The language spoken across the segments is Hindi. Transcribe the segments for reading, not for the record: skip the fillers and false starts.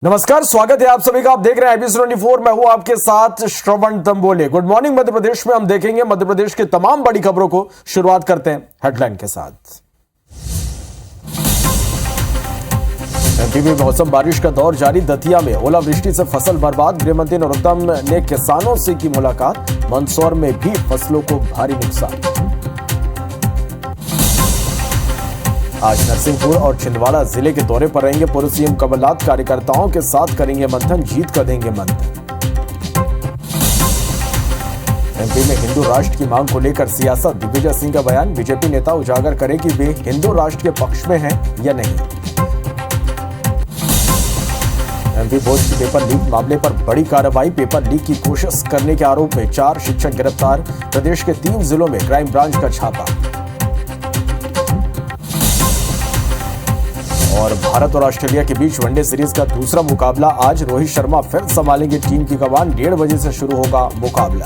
नमस्कार, स्वागत है आप सभी का। आप देख रहे हैं IBC24। मैं हूं आपके साथ श्रवण तंबोले। गुड मॉर्निंग मध्य प्रदेश में हम देखेंगे मध्य प्रदेश की तमाम बड़ी खबरों को। शुरुआत करते हैं हेडलाइन के साथ। एमपी में मौसम बारिश का दौर जारी। दतिया में ओलावृष्टि से फसल बर्बाद। गृहमंत्री नरोत्तम ने किसानों से की मुलाकात। मंदसौर में भी फसलों को भारी नुकसान। आज नरसिंहपुर और छिंदवाड़ा जिले के दौरे पर रहेंगे पूर्व सीएम कमलनाथ। कार्यकर्ताओं के साथ करेंगे मंथन, जीत कर देंगे मंथन। एमपी में हिंदू राष्ट्र की मांग को लेकर सियासत। दिग्विजय सिंह का बयान। बीजेपी नेता उजागर करे कि वे हिंदू राष्ट्र के पक्ष में हैं या नहीं। एमपी बोर्ड की पेपर लीक मामले पर बड़ी कार्रवाई। पेपर लीक की कोशिश करने के आरोप में 4 शिक्षक गिरफ्तार। प्रदेश के 3 जिलों में क्राइम ब्रांच का छापा। और भारत और ऑस्ट्रेलिया के बीच वनडे सीरीज का दूसरा मुकाबला आज। रोहित शर्मा फिर संभालेंगे टीम की कमान। 1:30 बजे से शुरू होगा मुकाबला।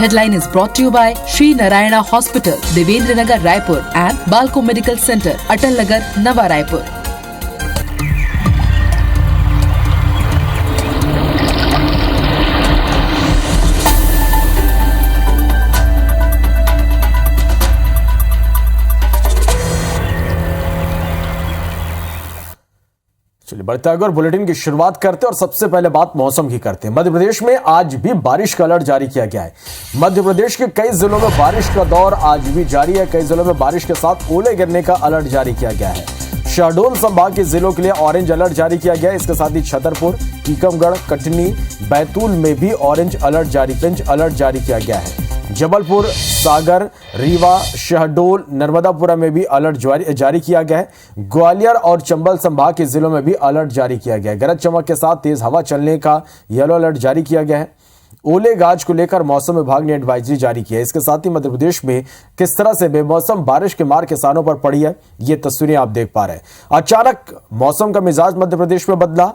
Headline is brought to you by Sri Narayana Hospital, Devendra Nagar, Raipur and Balco Medical Center, Atal Nagar, Nava Raipur. चलिए बढ़ते आगे और बुलेटिन की शुरुआत करते हैं और सबसे पहले बात मौसम की करते हैं। मध्य प्रदेश में आज भी बारिश का अलर्ट जारी किया गया है। मध्य प्रदेश के कई जिलों में बारिश का दौर आज भी जारी है। कई जिलों में बारिश के साथ ओले गिरने का अलर्ट जारी किया गया है। शहडोल संभाग के जिलों के लिए ऑरेंज अलर्ट जारी किया गया है। इसके साथ ही छतरपुर, टीकमगढ़, कटनी, बैतूल में भी ऑरेंज अलर्ट जारी किया गया है। जबलपुर, सागर, रीवा, शहडोल, नर्मदापुरम में भी अलर्ट जारी किया गया है। ग्वालियर और चंबल संभाग के जिलों में भी अलर्ट जारी किया गया है। गरज चमक के साथ तेज हवा चलने का येलो अलर्ट जारी किया गया है। ओले गाज को लेकर मौसम विभाग ने एडवाइजरी जारी की है। इसके साथ ही मध्य प्रदेश में किस तरह से बेमौसम बारिश के मार किसानों पर पड़ी है, ये तस्वीरें आप देख पा रहे हैं। अचानक मौसम का मिजाज मध्य प्रदेश में बदला।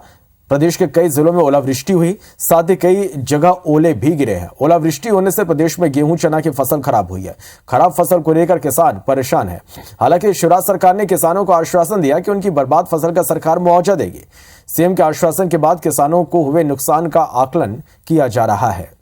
प्रदेश के कई जिलों में ओलावृष्टि हुई, साथ ही कई जगह ओले भी गिरे हैं। ओलावृष्टि होने से प्रदेश में गेहूं, चना की फसल खराब हुई है। खराब फसल को लेकर किसान परेशान है। हालांकि शिवराज सरकार ने किसानों को आश्वासन दिया कि उनकी बर्बाद फसल का सरकार मुआवजा देगी। सीएम के आश्वासन के बाद किसानों को हुए नुकसान का आकलन किया जा रहा है।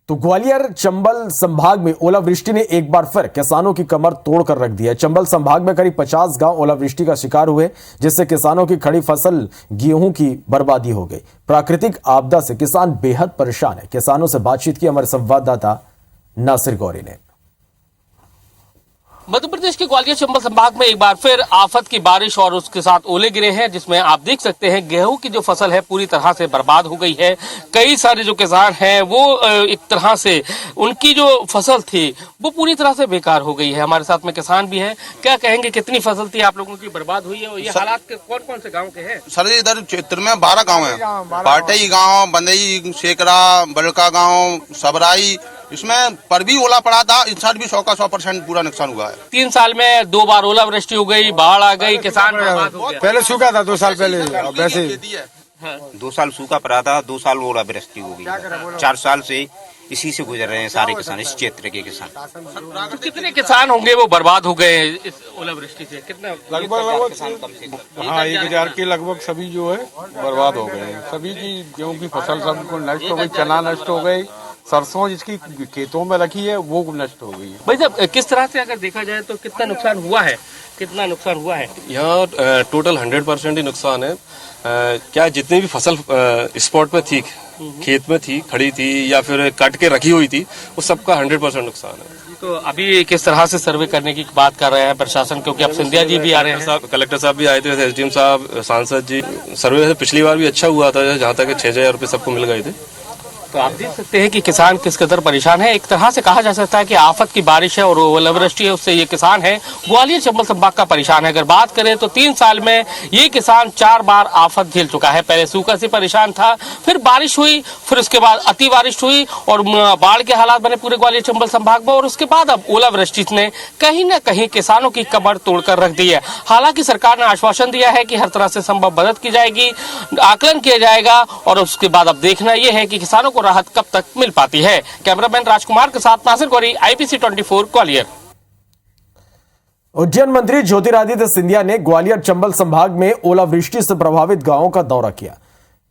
तो ग्वालियर, चंबल संभाग में ओलावृष्टि ने एक बार फिर किसानों की कमर तोड़कर रख दी है। चंबल संभाग में करीब 50 गांव ओलावृष्टि का शिकार हुए, जिससे किसानों की खड़ी फसल गेहूं की बर्बादी हो गई। प्राकृतिक आपदा से किसान बेहद परेशान है। किसानों से बातचीत की हमारे संवाददाता नासिर गौरी ने। मध्य प्रदेश के ग्वालियर चंबल संभाग में एक बार फिर आफत की बारिश और उसके साथ ओले गिरे हैं, जिसमें आप देख सकते हैं गेहूं की जो फसल है पूरी तरह से बर्बाद हो गई है। कई सारे जो किसान हैं वो एक तरह से उनकी जो फसल थी वो पूरी तरह से बेकार हो गई है। हमारे साथ में किसान भी हैं। क्या कहेंगे, कितनी फसल थी आप लोगों की बर्बाद हुई है और ये हालात के कौन कौन से गाँव के हैं? सर इधर क्षेत्र में 12 गाँव है। पाटई गाँव, बंदई, शेकरा, बड़का गाँव, सबराई, इसमें पर भी ओला पड़ा था। इस साल भी 100% पूरा नुकसान हुआ है। 3 साल में 2 बार ओलावृष्टि हो गई, बाढ़ आ गई, किसान बर्बाद हो गया। पहले सूखा था 2 साल पहले, वैसे 2 साल सूखा पड़ा था, 2 साल ओलावृष्टि हो गई। 4 साल से इसी से गुजर रहे हैं सारे किसान, इस क्षेत्र के किसान। तो कितने किसान होंगे वो बर्बाद हो गए इस ओलावृष्टि से? कितना लगभग हाँ 1000 के लगभग सभी जो है बर्बाद हो गए। सभी की गेहूं की फसल सब नष्ट हो गई, चना नष्ट हो गई, सरसों जिसकी खेतों में रखी है वो नष्ट हो गई है। भाई साहब, किस तरह से अगर देखा जाए तो कितना नुकसान हुआ है? यहाँ टोटल 100% ही नुकसान है। क्या जितनी भी फसल स्पॉट पे थी, खेत में थी, खड़ी थी या फिर काट के रखी हुई थी, वो सबका 100% नुकसान है। तो अभी किस तरह से सर्वे करने की बात कर रहे हैं प्रशासन? क्योंकि अब सिंधिया जी भी आ रहे हैं, कलेक्टर साहब भी आए थे, SDM साहब, सांसद जी। सर्वे वैसे पिछली बार भी अच्छा हुआ था, जहाँ तक 6,000 रुपये सबको मिल गए थे। तो आप देख सकते हैं कि किसान किस कदर परेशान है। एक तरह से कहा जा सकता है कि आफत की बारिश है और ओलावृष्टि है, उससे ये किसान है ग्वालियर चंबल संभाग का परेशान है। अगर बात करें तो 3 साल में ये किसान 4 बार आफत झेल चुका है। पहले सूखा से परेशान था, फिर बारिश हुई, फिर उसके बाद अति बारिश हुई और बाढ़ के हालात बने पूरे ग्वालियर चंबल संभाग में, और उसके बाद अब ओलावृष्टि ने कहीं न कहीं किसानों की कमर तोड़कर रख दी है। हालांकि सरकार ने आश्वासन दिया है कि हर तरह से संभव मदद की जाएगी, आकलन किया जाएगा और उसके बाद अब देखना यह है कि किसानों को को राहत कब तक मिल पाती है। कैमरामैन राजकुमार के साथ नासिर गौरी, IPC 24 ग्वालियर। उज्जैन मंत्री ज्योतिरादित्य सिंधिया ने ग्वालियर चंबल संभाग में ओलावृष्टि से प्रभावित गांवों का दौरा किया।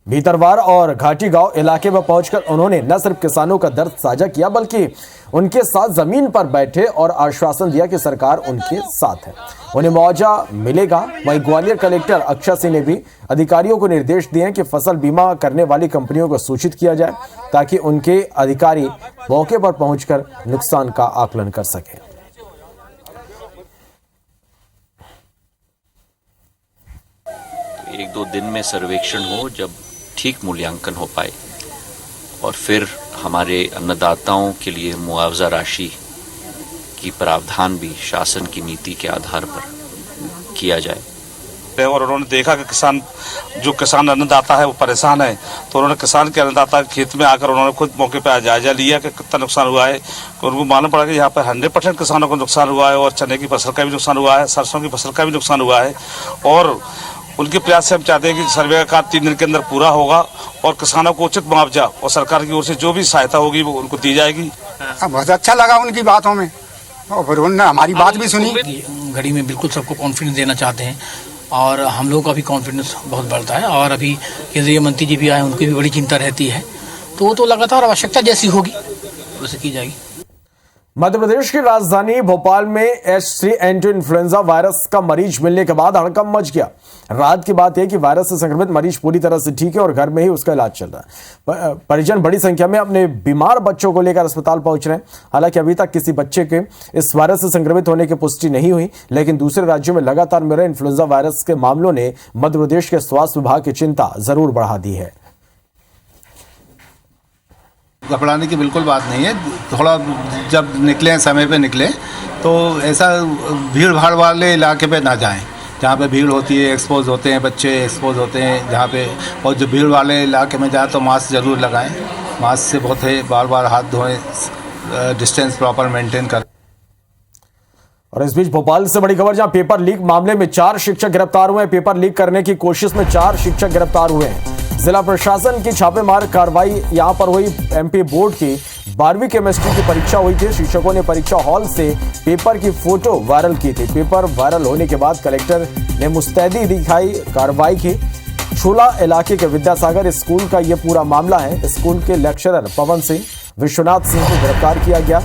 भीतरवार और घाटी गांव इलाके में पहुंचकर उन्होंने न सिर्फ किसानों का दर्द साझा किया बल्कि उनके साथ जमीन पर बैठे और आश्वासन दिया कि सरकार उनके साथ है, उन्हें मुआवजा मिलेगा। वहीं ग्वालियर कलेक्टर अक्षय सिंह ने भी अधिकारियों को निर्देश दिए कि फसल बीमा करने वाली कंपनियों को सूचित किया जाए ताकि उनके अधिकारी मौके पर पहुंचकर नुकसान का आकलन कर सकें। एक दो दिन में सर्वेक्षण हो, जब ठीक मूल्यांकन हो पाए और फिर हमारे अन्नदाताओं के लिए मुआवजा राशि की प्रावधान भी शासन की नीति के आधार पर किया जाए। और उन्होंने देखा कि किसान अन्नदाता है वो परेशान है, तो उन्होंने किसान के अन्नदाता के खेत में आकर उन्होंने खुद मौके पर जायजा लिया कि कितना नुकसान हुआ है। उनको मालूम पड़ा कि यहाँ पर 100% किसानों को नुकसान हुआ है और चने की फसल का भी नुकसान हुआ है, सरसों की फसल का भी नुकसान हुआ है। और उनके प्रयास से हम चाहते हैं कि सर्वे का कार्य 3 दिन के अंदर पूरा होगा और किसानों को उचित मुआवजा और सरकार की ओर से जो भी सहायता होगी वो उनको दी जाएगी। बहुत अच्छा लगा उनकी बातों में और फिर उन्होंने हमारी बात भी सुनी। घड़ी में बिल्कुल सबको कॉन्फिडेंस देना चाहते हैं और हम लोगों का भी कॉन्फिडेंस बहुत बढ़ता है। और अभी केंद्रीय मंत्री जी भी आए, उनकी भी बड़ी चिंता रहती है, तो वो तो लगातार आवश्यकता जैसी होगी वैसे की जाएगी। मध्य प्रदेश की राजधानी भोपाल में H3N2 इन्फ्लुएंजा वायरस का मरीज मिलने के बाद हड़कंप मच गया। रात की बात है कि वायरस से संक्रमित मरीज पूरी तरह से ठीक है और घर में ही उसका इलाज चल रहा है। परिजन बड़ी संख्या में अपने बीमार बच्चों को लेकर अस्पताल पहुंच रहे हैं। हालांकि अभी तक किसी बच्चे के इस वायरस से संक्रमित होने की पुष्टि नहीं हुई, लेकिन दूसरे राज्यों में लगातार मिल रहे इन्फ्लुएंजा वायरस के मामलों ने मध्य प्रदेश के स्वास्थ्य विभाग की चिंता जरूर बढ़ा दी है। घबराने की बिल्कुल बात नहीं है। थोड़ा जब निकले समय पे निकले तो ऐसा भीड़ भाड़ वाले इलाके पे ना जाएं, जहाँ पे भीड़ होती है, एक्सपोज होते हैं बच्चे, एक्सपोज होते हैं जहाँ पे। और जो भीड़ वाले इलाके में जाए तो मास्क ज़रूर लगाएं। मास्क से बहुत है, बार बार हाथ धोएं, डिस्टेंस प्रॉपर मेंटेन करें। और इस बीच भोपाल से बड़ी खबर, जहां पेपर लीक मामले में 4 शिक्षक गिरफ्तार हुए हैं। पेपर लीक करने की कोशिश में 4 शिक्षक गिरफ्तार हुए हैं। जिला प्रशासन की छापेमार कार्रवाई यहां पर हुई। MP बोर्ड की 12वीं केमिस्ट्री की परीक्षा हुई थी। शिक्षकों ने परीक्षा हॉल से पेपर की फोटो वायरल की थी। पेपर वायरल होने के बाद कलेक्टर ने मुस्तैदी दिखाई, कार्रवाई की। छोला इलाके के विद्यासागर स्कूल का यह पूरा मामला है। स्कूल के लेक्चरर पवन सिंह, विश्वनाथ सिंह को गिरफ्तार किया गया।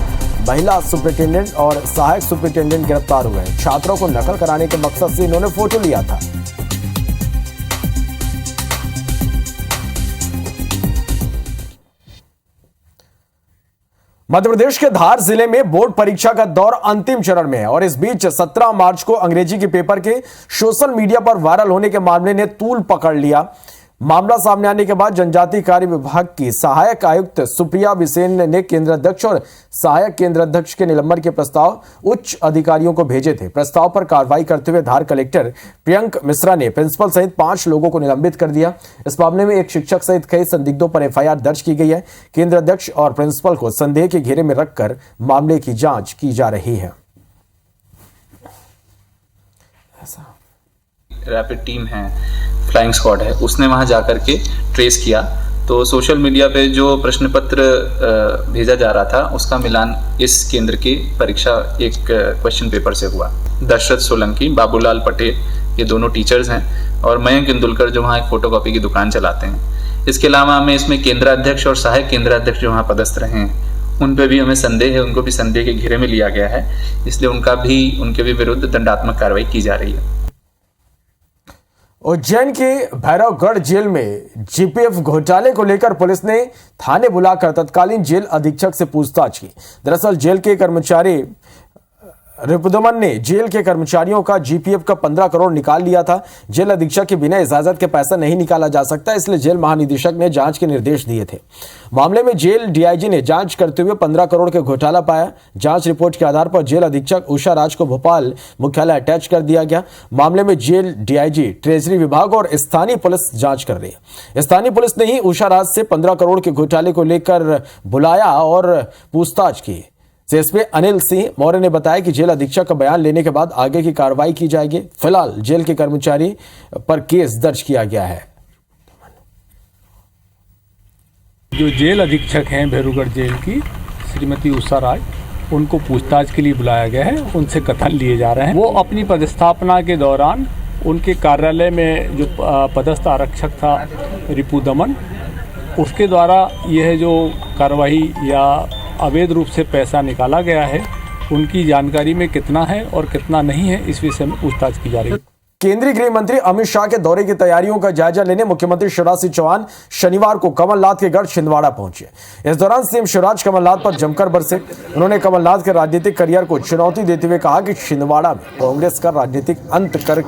महिला सुपरिटेंडेंट और सहायक सुपरिटेंडेंट गिरफ्तार हुए हैं। छात्रों को नकल कराने के मकसद से इन्होंने फोटो लिया था। मध्य प्रदेश के धार जिले में बोर्ड परीक्षा का दौर अंतिम चरण में है और इस बीच 17 मार्च को अंग्रेजी के पेपर के सोशल मीडिया पर वायरल होने के मामले ने तूल पकड़ लिया। मामला सामने आने के बाद जनजातीय कार्य विभाग की सहायक आयुक्त सुप्रिया बिसेन ने केंद्राध्यक्ष और सहायक केंद्राध्यक्ष के निलंबन के प्रस्ताव उच्च अधिकारियों को भेजे थे। प्रस्ताव पर कार्रवाई करते हुए धार कलेक्टर प्रियंक मिश्रा ने प्रिंसिपल सहित 5 लोगों को निलंबित कर दिया। इस मामले में एक शिक्षक सहित कई संदिग्धों पर FIR दर्ज की गई है। केंद्राध्यक्ष और प्रिंसिपल को संदेह के घेरे में रखकर मामले की जांच की जा रही है। रैपिड टीम है, फ्लाइंग स्क्वाड है, उसने वहां जाकर के ट्रेस किया तो सोशल मीडिया पे जो प्रश्न पत्र भेजा जा रहा था उसका मिलान इस केंद्र की परीक्षा एक क्वेश्चन पेपर से हुआ। दशरथ सोलंकी, बाबूलाल पटेल, ये दोनों टीचर्स हैं और मयंक इंदुलकर जो वहाँ एक फोटोकॉपी की दुकान चलाते हैं। इसके अलावा हमें इसमें केंद्राध्यक्ष और सहायक केंद्राध्यक्ष जो वहाँ पदस्थ रहे हैं उन पे भी हमें संदेह है, उनको भी संदेह के घेरे में लिया गया है, इसलिए उनके भी विरुद्ध दंडात्मक कार्रवाई की जा रही है। उज्जैन के भैरवगढ़ जेल में GPF घोटाले को लेकर पुलिस ने थाने बुलाकर तत्कालीन जेल अधीक्षक से पूछताछ की। दरअसल जेल के कर्मचारी रिपुदमन ने जेल के कर्मचारियों का GPF का 15 करोड़ निकाल लिया था। जेल अधीक्षक के बिना इजाजत के पैसा नहीं निकाला जा सकता, इसलिए जेल महानिदेशक ने जांच के निर्देश दिए थे। मामले में जेल DIG ने जांच करते हुए 15 करोड़ के घोटाला पाया। जांच रिपोर्ट के आधार पर जेल अधीक्षक उषा राज को भोपाल मुख्यालय अटैच कर दिया गया। मामले में जेल DIG, ट्रेजरी विभाग और स्थानीय पुलिस जांच कर रही है। स्थानीय पुलिस ने ही उषा राज से 15 करोड़ के घोटाले को लेकर बुलाया और पूछताछ की। CSP अनिल सिंह मौर्य ने बताया कि जेल अधीक्षक का बयान लेने के बाद आगे की कार्रवाई की जाएगी। फिलहाल जेल के कर्मचारी पर केस दर्ज किया गया है। जो जेल अधीक्षक हैं भेरूगढ़ जेल की श्रीमती उषा राय, उनको पूछताछ के लिए बुलाया गया है। उनसे कथन लिए जा रहे हैं। वो अपनी पदस्थापना के दौरान उनके कार्यालय में जो पदस्थ आरक्षक था रिपु दमन, उसके द्वारा यह जो कार्रवाई या अवैध रूप से पैसा निकाला गया है, उनकी जानकारी में कितना है और कितना नहीं है, इस विषय में पूछताछ की जा रही है। केंद्रीय गृह मंत्री अमित शाह के दौरे की तैयारियों का जायजा लेने मुख्यमंत्री शिवराज सिंह चौहान शनिवार को कमलनाथ के गढ़ छिंदवाड़ा पहुंचे। इस दौरान सीएम शिवराज कमलनाथ पर जमकर बरसे। उन्होंने कमलनाथ के राजनीतिक करियर को चुनौती देते हुए कहा कि छिंदवाड़ा में कांग्रेस का राजनीतिक अंत कर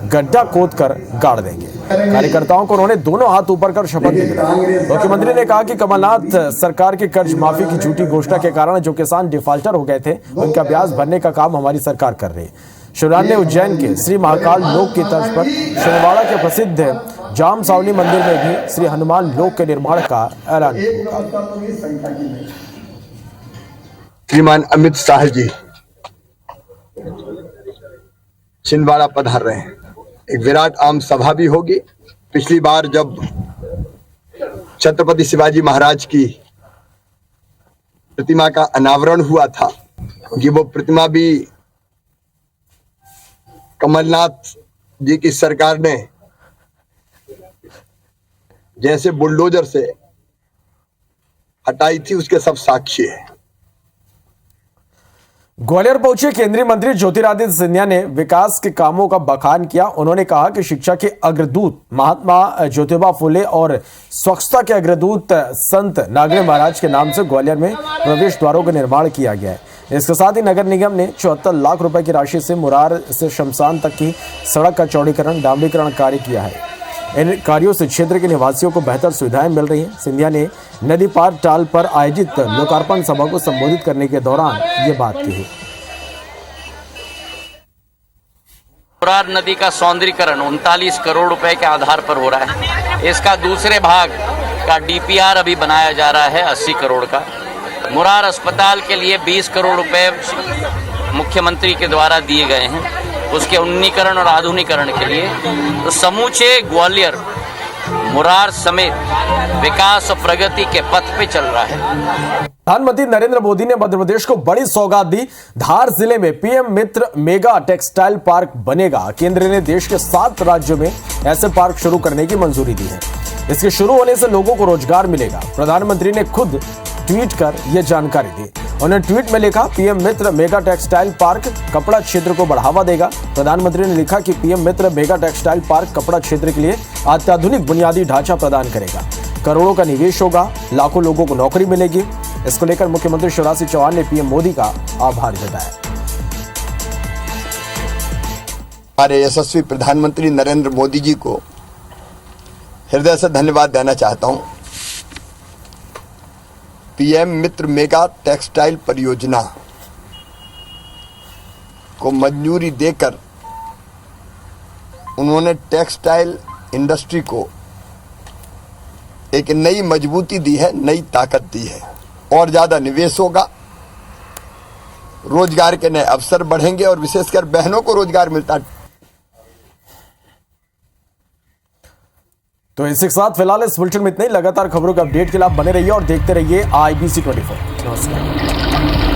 गड्ढा खोद कर गाड़ देंगे। कार्यकर्ताओं को उन्होंने दोनों हाथ ऊपर कर शपथ दिलाई। मुख्यमंत्री ने कहा कि कमलनाथ सरकार की कर्ज माफी की झूठी घोषणा के कारण जो किसान डिफाल्टर हो गए थे, उनका ब्याज भरने का काम हमारी सरकार कर रही है। शिवराज ने उज्जैन के श्री महाकाल लोक की तर्ज पर छिंदवाड़ा के प्रसिद्ध जाम सावली मंदिर में भी श्री हनुमान लोक के निर्माण का ऐलान किया। श्रीमान अमित शाह जी छिंदवाड़ा पधार रहे हैं। एक विराट आम सभा भी होगी। पिछली बार जब छत्रपति शिवाजी महाराज की प्रतिमा का अनावरण हुआ था, कि वो प्रतिमा भी कमलनाथ जी की सरकार ने जैसे बुलडोजर से हटाई थी, उसके सब साक्षी है। ग्वालियर पहुंचे केंद्रीय मंत्री ज्योतिरादित्य सिंधिया ने विकास के कामों का बखान किया। उन्होंने कहा कि शिक्षा के अग्रदूत महात्मा ज्योतिबा फुले और स्वच्छता के अग्रदूत संत नागरे महाराज के नाम से ग्वालियर में प्रवेश द्वारों का निर्माण किया गया है। इसके साथ ही नगर निगम ने 74 लाख रुपए की राशि से मुरार से शमशान तक की सड़क का चौड़ीकरण डामरीकरण कार्य किया है। इन कार्यों से क्षेत्र के निवासियों को बेहतर सुविधाएं मिल रही हैं। सिंधिया ने नदी पार टाल पर आयोजित लोकार्पण सभा को संबोधित करने के दौरान ये बात कही। मुरार नदी का सौंदर्यीकरण 39 करोड़ रुपए के आधार पर हो रहा है। इसका दूसरे भाग का डीपीआर अभी बनाया जा रहा है 80 करोड़ का। मुरार अस्पताल के लिए 20 करोड़ रुपए मुख्यमंत्री के द्वारा दिए गए हैं, उसके उन्नीकरण और आधुनिकीकरण के लिए। तो समूचे ग्वालियर मुरार समेत विकास और प्रगति के पथ पे चल रहा है। प्रधानमंत्री नरेंद्र मोदी ने मध्य प्रदेश को बड़ी सौगात दी। धार जिले में पीएम मित्र मेगा टेक्सटाइल पार्क बनेगा। केंद्र ने देश के 7 राज्यों में ऐसे पार्क शुरू करने की मंजूरी दी है। इसके शुरू होने से लोगों को रोजगार मिलेगा। प्रधानमंत्री ने खुद ट्वीट कर यह जानकारी दी। उन्होंने ट्वीट में लिखा, पीएम मित्र मेगा टेक्सटाइल पार्क कपड़ा क्षेत्र को बढ़ावा देगा। प्रधानमंत्री ने लिखा कि पीएम मित्र मेगा टेक्सटाइल पार्क कपड़ा क्षेत्र के लिए अत्याधुनिक बुनियादी ढांचा प्रदान करेगा। करोड़ों का निवेश होगा, लाखों लोगों को नौकरी मिलेगी। इसको लेकर मुख्यमंत्री शिवराज सिंह चौहान ने पीएम मोदी का आभार जताया। हमारे यशस्वी प्रधानमंत्री नरेंद्र मोदी जी को हृदय से धन्यवाद देना चाहता हूं। पीएम मित्र मेगा टेक्सटाइल परियोजना को मंजूरी देकर उन्होंने टेक्सटाइल इंडस्ट्री को एक नई मजबूती दी है, नई ताकत दी है। और ज्यादा निवेश होगा, रोजगार के नए अवसर बढ़ेंगे और विशेषकर बहनों को रोजगार मिलता है। तो इसके साथ फिलहाल इस बुलेटिन में इतना ही। लगातार खबरों के अपडेट के लिए आप बने रहिए और देखते रहिए IBC 24। नमस्कार।